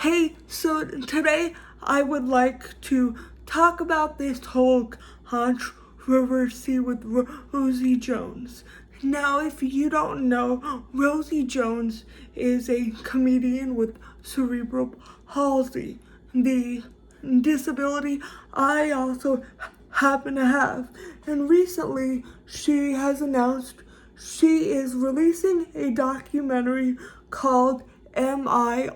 Hey, so today I would like to talk about this whole controversy with Rosie Jones. Now, if you don't know, Rosie Jones is a comedian with cerebral palsy, the disability I also happen to have. And recently, she has announced she is releasing a documentary called Am I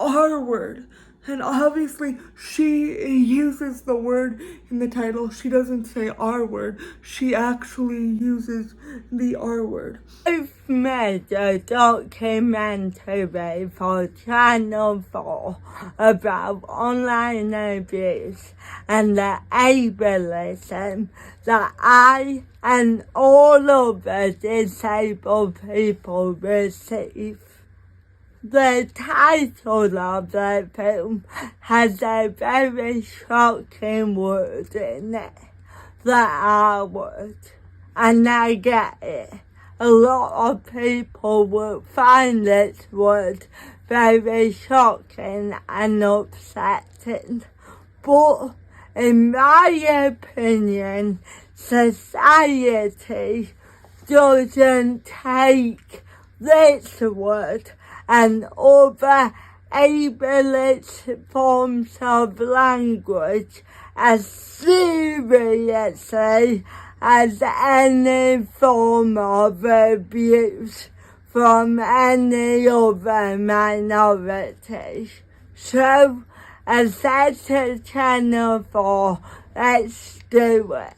R-Word? And obviously, she uses the word in the title. She doesn't say R-word. She actually uses the R-word. I've made a documentary for Channel 4 about online abuse and the ableism that I and all other disabled people receive. The title of the film has a very shocking word in it, the R word, and I get it. A lot of people will find this word very shocking and upsetting, but in my opinion, society doesn't take this word and other ableist forms of language as seriously as any form of abuse from any other minority. So, I said to Channel 4, let's do it.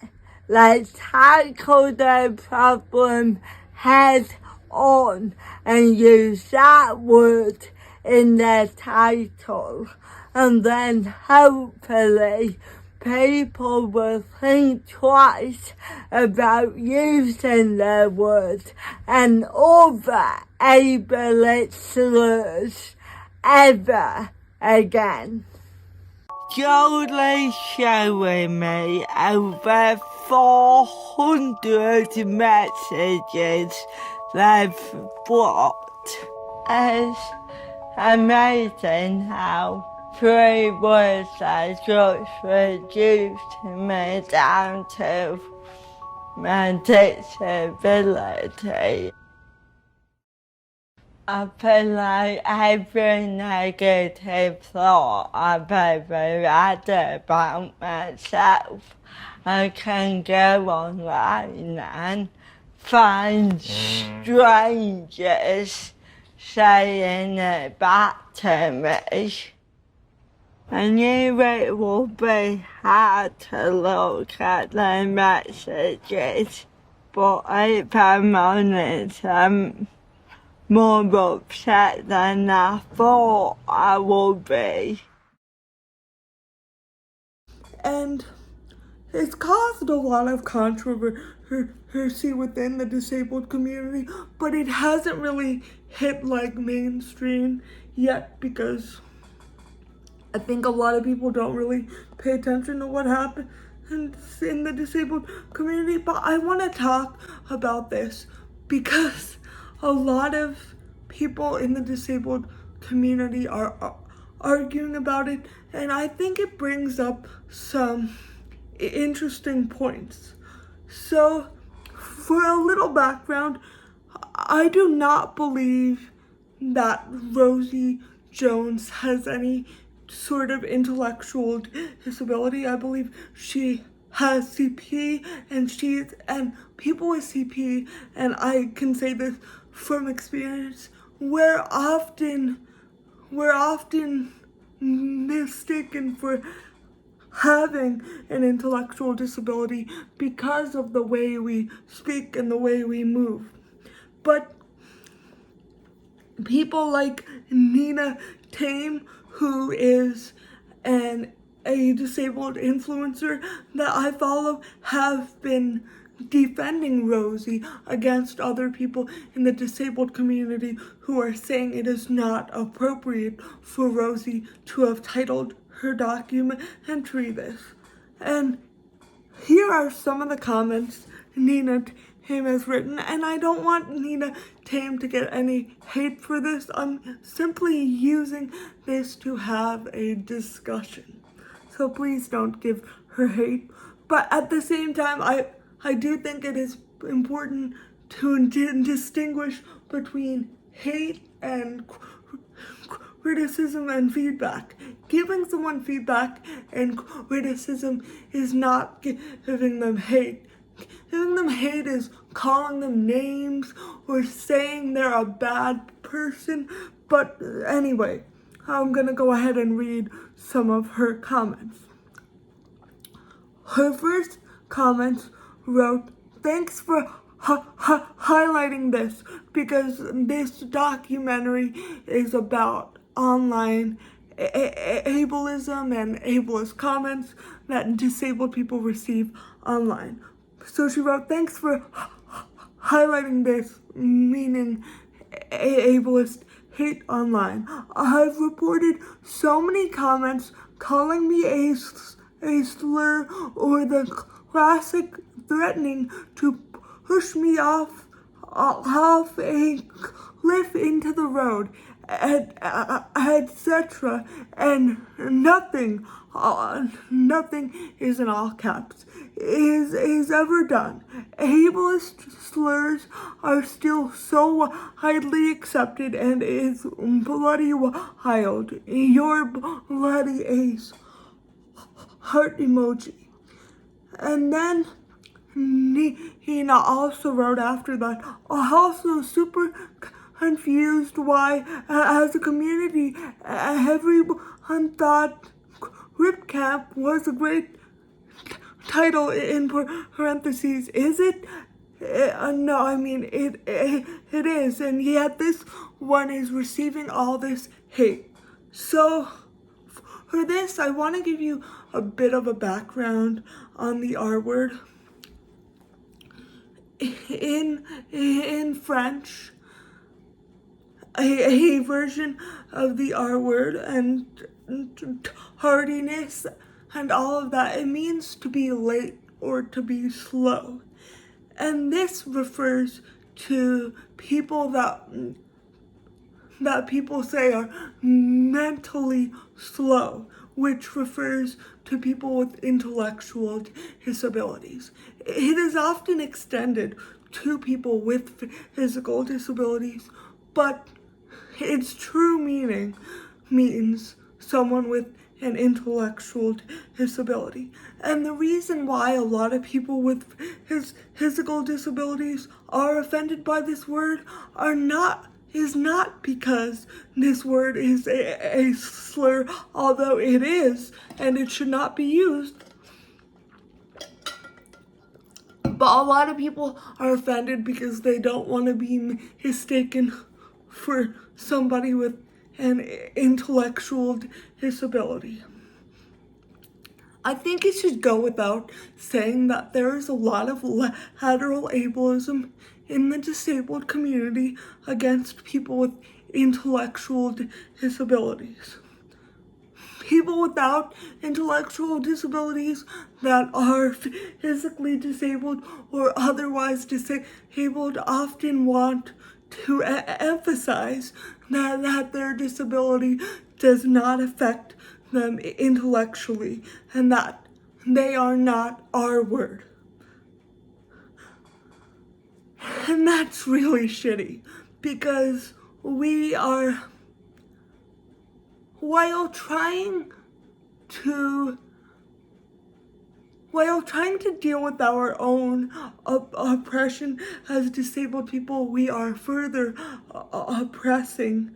Let's tackle the problem head on and use that word in the title, and then hopefully people will think twice about using the word and other ableist slurs ever again. Jolie showing me over 400 messages they've blocked. It's amazing how 3 words are just reduced me down to my disability. I feel like every negative thought I've ever had about myself, I can go online and find strangers saying it back to me. I knew it would be hard to look at the messages, but if I'm honest, I'm more upset than I thought I would be. And it's caused a lot of controversy within the disabled community, but it hasn't really hit like mainstream yet because I think a lot of people don't really pay attention to what happened in the disabled community. But I want to talk about this because a lot of people in the disabled community are arguing about it, and I think it brings up some interesting points. So, for a little background, I do not believe that Rosie Jones has any sort of intellectual disability. I believe she has CP, and people with CP, and I can say this from experience, we're often mistaken for having an intellectual disability because of the way we speak and the way we move. But people like Nina Tame, who is a disabled influencer that I follow, have been defending Rosie against other people in the disabled community who are saying it is not appropriate for Rosie to have titled her documentary this. And here are some of the comments Nina Tame has written, and I don't want Nina Tame to get any hate for this. I'm simply using this to have a discussion. So please don't give her hate. But at the same time, I do think it is important to distinguish between hate and criticism and feedback. Giving someone feedback and criticism is not giving them hate. Giving them hate is calling them names or saying they're a bad person. But anyway, I'm gonna go ahead and read some of her comments. Her first comment wrote, "Thanks for highlighting this, because this documentary is about online ableism and ableist comments that disabled people receive online." So she wrote, "Thanks for highlighting this, meaning ableist hate online. I've reported so many comments calling me a slur or the classic threatening to push me off a cliff into the road, etc. And nothing is in all caps is ever done. Ableist slurs are still so widely accepted and is bloody wild. You're bloody ace. Heart emoji." And then Nina also wrote after that, "Also super confused why, as a community, everyone thought Rip Camp was a great title in parentheses. Is it? No, I mean, it is, and yet this one is receiving all this hate." So for this, I want to give you a bit of a background on the R word. In French, a version of the R word and tardiness and all of that, it means to be late or to be slow. And this refers to people that people say are mentally slow, which refers to people with intellectual disabilities. It is often extended to people with physical disabilities, but its true meaning means someone with an intellectual disability. And the reason why a lot of people with physical disabilities are offended by this word is not because this word is a slur, although it is, and it should not be used. But a lot of people are offended because they don't want to be mistaken for somebody with an intellectual disability. I think it should go without saying that there is a lot of lateral ableism in the disabled community against people with intellectual disabilities. People without intellectual disabilities that are physically disabled or otherwise disabled often want to emphasize that their disability does not affect them intellectually and that they are not our word. And that's really shitty, because we are, while trying to deal with our own oppression as disabled people, we are further oppressing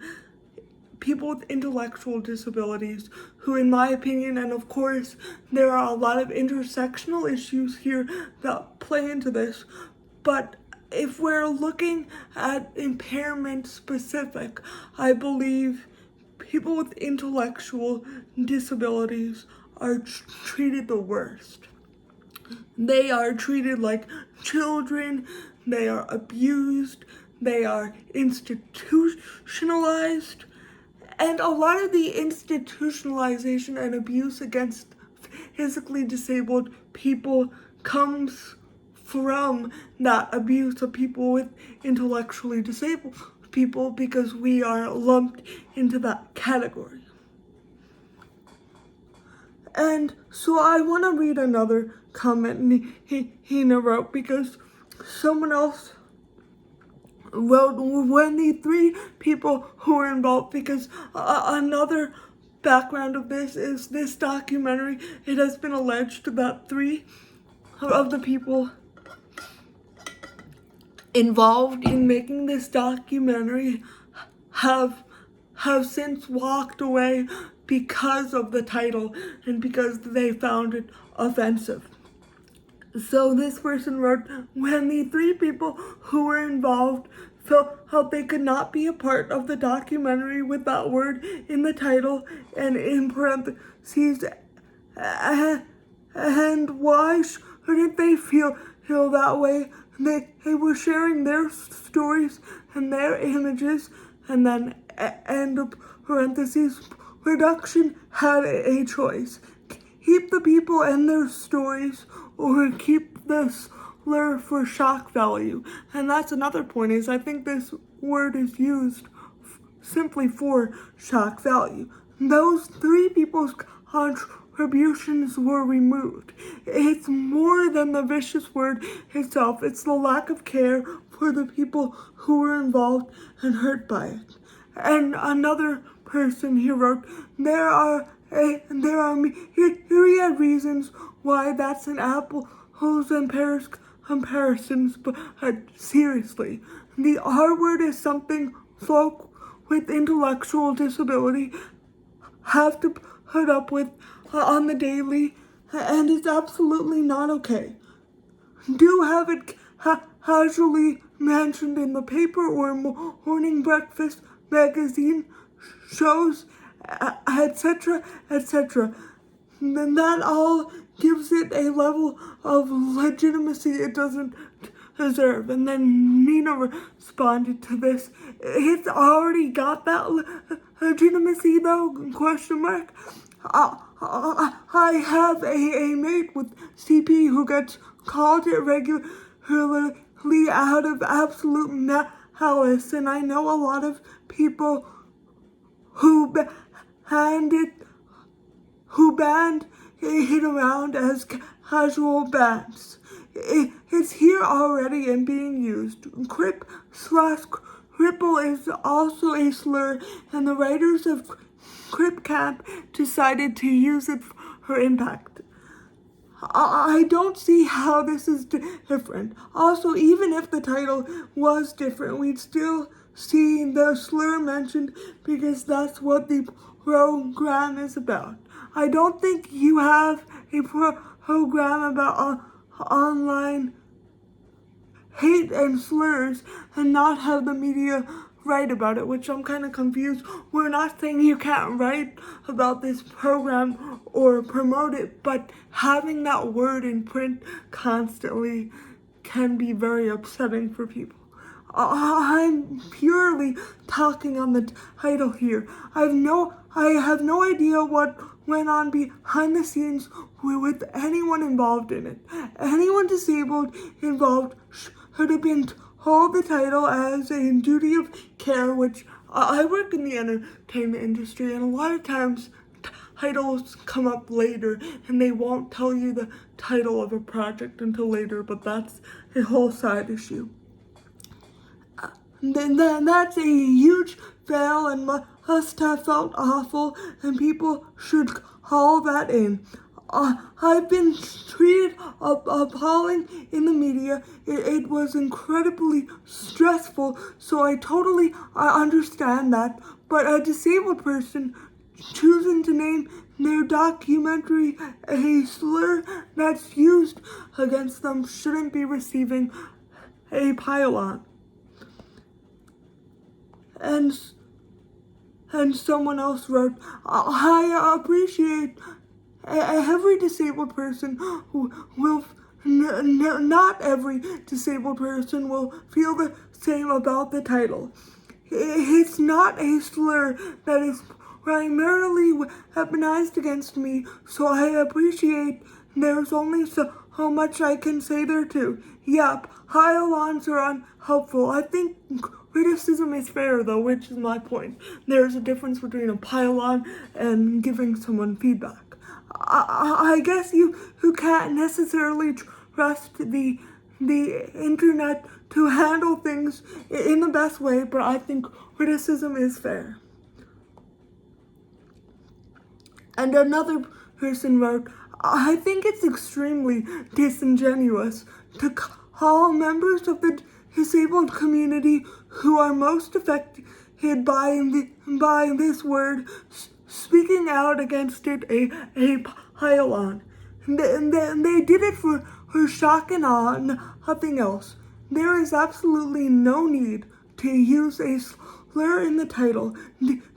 people with intellectual disabilities, who, in my opinion, and of course there are a lot of intersectional issues here that play into this, but if we're looking at impairment specific, I believe people with intellectual disabilities are treated the worst. They are treated like children, they are abused, they are institutionalized, and a lot of the institutionalization and abuse against physically disabled people comes from that abuse of people with intellectually disabled people because we are lumped into that category. And so I want to read another comment Nina wrote, because someone else wrote, when the three people who were involved, because another background of this is this documentary, it has been alleged that 3 of the people involved in making this documentary have since walked away because of the title and because they found it offensive. So this person wrote, when the 3 people who were involved felt they could not be a part of the documentary with that word in the title and in parentheses, and why shouldn't they feel that way? They were sharing their stories and their images, and then end of parentheses, production had a choice. Keep the people and their stories, or keep the slur for shock value. And that's another point, is I think this word is used simply for shock value. Those 3 people's contributions were removed. It's more than the vicious word itself. It's the lack of care for the people who were involved and hurt by it. And another person here wrote, there are myriad reasons why that's an apples and pears comparisons, but seriously, the R word is something folk with intellectual disability have to put up with on the daily, and it's absolutely not okay. Do have it casually mentioned in the paper or morning breakfast magazine shows, etc., etc. Then that all gives it a level of legitimacy it doesn't deserve. And then Nina responded to this, it's already got that legitimacy though, question mark. I have a mate with CP who gets called it regularly out of absolute malice, and I know a lot of people who banned it around as casual bans. It's here already and being used. Crip/cripple is also a slur, and the writers of Crip Camp decided to use it for impact. I don't see how this is different. Also, even if the title was different, we'd still see the slur mentioned because that's what the program is about. I don't think you have a program about online hate and slurs and not have the media write about it, which I'm kind of confused. We're not saying you can't write about this program or promote it, but having that word in print constantly can be very upsetting for people. I'm purely talking on the title here. I have no idea what went on behind the scenes with anyone involved in it. Anyone disabled involved should have been told the title as a duty of care, which I work in the entertainment industry, and a lot of times titles come up later and they won't tell you the title of a project until later, but that's a whole side issue. Then that's a huge fail and must have felt awful, and people should call that in. I've been treated appalling in the media. It was incredibly stressful, so I totally understand that. But a disabled person choosing to name their documentary a slur that's used against them shouldn't be receiving a pile-on. And someone else wrote, I appreciate every disabled person who will, not every disabled person will feel the same about the title. It's not a slur that is primarily weaponized against me, so I appreciate there's only so much I can say there too. Yep, pile-ons are unhelpful. I think criticism is fair though, which is my point. There's a difference between a pile-on and giving someone feedback. I guess you can't necessarily trust the internet to handle things in the best way, but I think criticism is fair. And another person wrote, I think it's extremely disingenuous to call members of the disabled community who are most affected by this word, speaking out against it, a pile-on. They did it for shock and awe, nothing else. There is absolutely no need to use a slur in the title,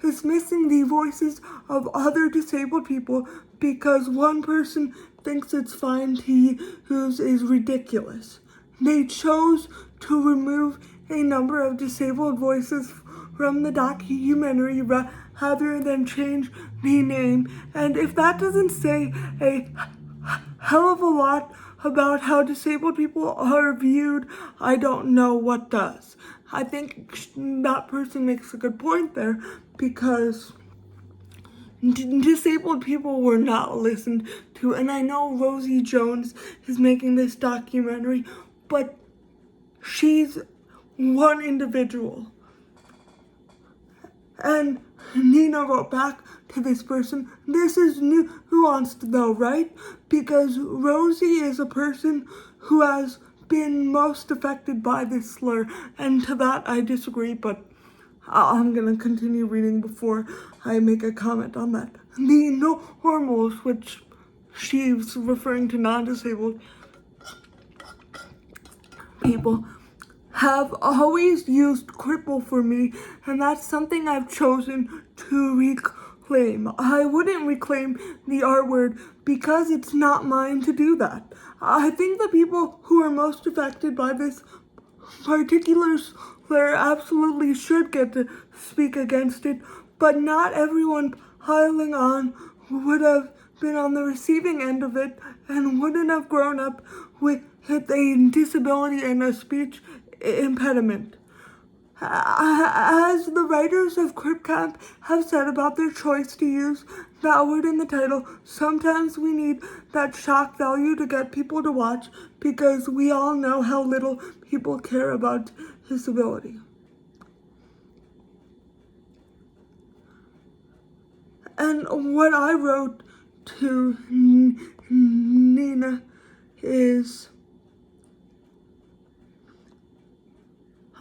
dismissing the voices of other disabled people because one person thinks it's fine to use is ridiculous. They chose to remove a number of disabled voices from the documentary rather than change the name, and if that doesn't say a hell of a lot about how disabled people are viewed, I don't know what does. I think that person makes a good point there, because disabled people were not listened to, and I know Rosie Jones is making this documentary, but she's one individual. And Nina wrote back to this person, this is nuanced though, right? Because Rosie is a person who has been most affected by this slur, and to that I disagree, but I'm gonna continue reading before I make a comment on that. The normals, which she's referring to non-disabled people, have always used cripple for me, and that's something I've chosen to reclaim. I wouldn't reclaim the R word because it's not mine to do that. I think the people who are most affected by this particular slur absolutely should get to speak against it, but not everyone piling on would have been on the receiving end of it and wouldn't have grown up with a disability and a speech impediment. As the writers of Crip Camp have said about their choice to use that word in the title, sometimes we need that shock value to get people to watch, because we all know how little people care about disability. And what I wrote to Nina is,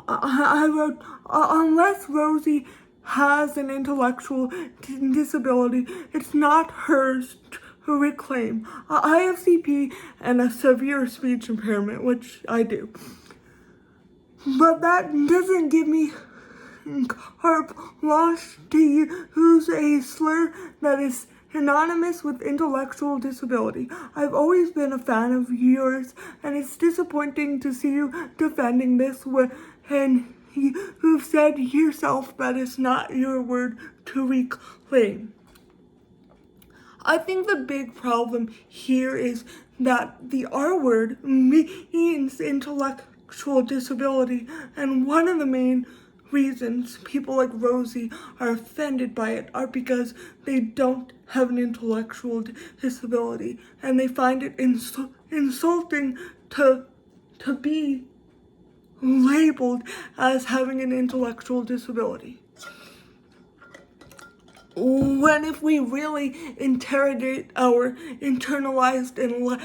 I wrote, unless Rosie has an intellectual disability, it's not hers to reclaim. I have CP and a severe speech impairment, which I do. But that doesn't give me carte blanche to use a slur that is synonymous with intellectual disability. I've always been a fan of yours, and it's disappointing to see you defending this when you've said yourself that it's not your word to reclaim. I think the big problem here is that the R word means intellectual disability, and one of the main reasons people like Rosie are offended by it are because they don't have an intellectual disability, and they find it insulting to be labeled as having an intellectual disability. When if we really interrogate our internalized and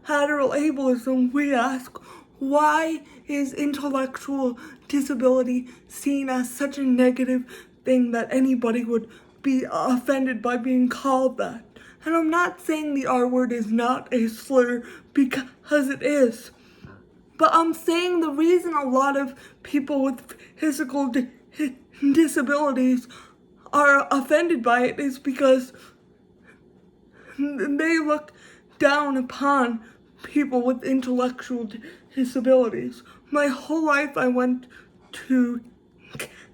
lateral ableism, we ask, why is intellectual disability seen as such a negative thing that anybody would be offended by being called that? And I'm not saying the R word is not a slur, because it is. But I'm saying the reason a lot of people with physical disabilities are offended by it is because they look down upon people with intellectual disabilities. My whole life I went to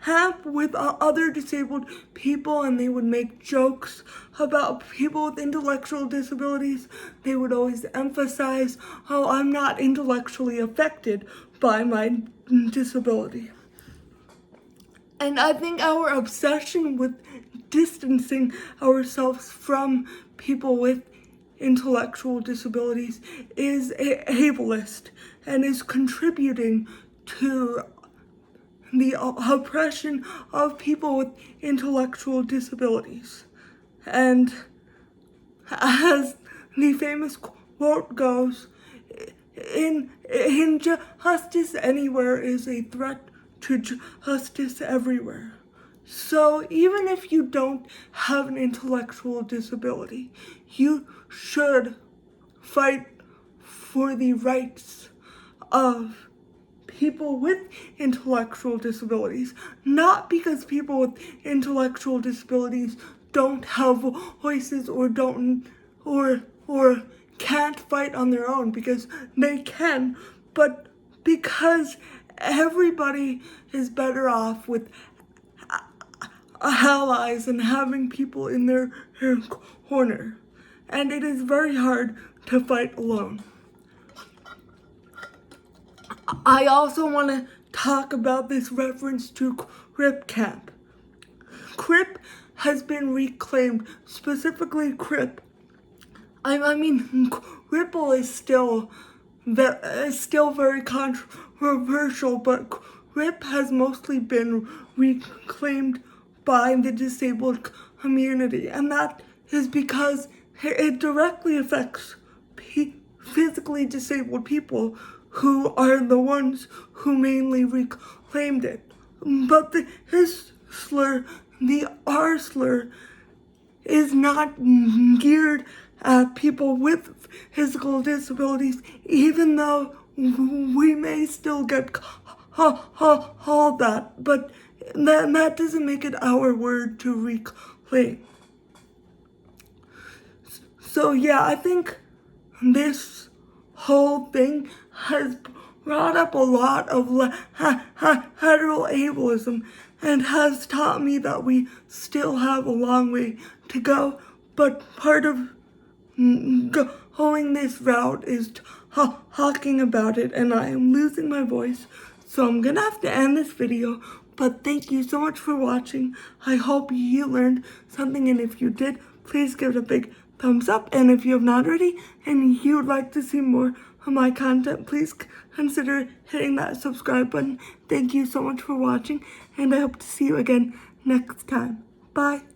camp with other disabled people, and they would make jokes about people with intellectual disabilities. They would always emphasize, oh, I'm not intellectually affected by my disability. And I think our obsession with distancing ourselves from people with intellectual disabilities is ableist and is contributing to the oppression of people with intellectual disabilities. And as the famous quote goes, injustice anywhere is a threat to justice everywhere. So even if you don't have an intellectual disability, you should fight for the rights of people with intellectual disabilities, not because people with intellectual disabilities don't have voices or can't fight on their own, because they can, but because everybody is better off with allies and having people in their corner. And it is very hard to fight alone. I also want to talk about this reference to Crip Camp. Crip has been reclaimed, specifically Crip. I mean, Ripple is still very controversial, but Crip has mostly been reclaimed by the disabled community, and that is because it directly affects physically disabled people, who are the ones who mainly reclaimed it. But his slur, the R slur, is not geared at people with physical disabilities, even though we may still get called that, but that doesn't make it our word to reclaim. So yeah, I think this whole thing has brought up a lot of lateral ableism and has taught me that we still have a long way to go, but part of going this route is talking about it, and I am losing my voice, so I'm gonna have to end this video. But thank you so much for watching. I hope you learned something, and if you did, please give it a big thumbs up. And if you have not already and you would like to see more of my content, please consider hitting that subscribe button. Thank you so much for watching, and I hope to see you again next time. Bye.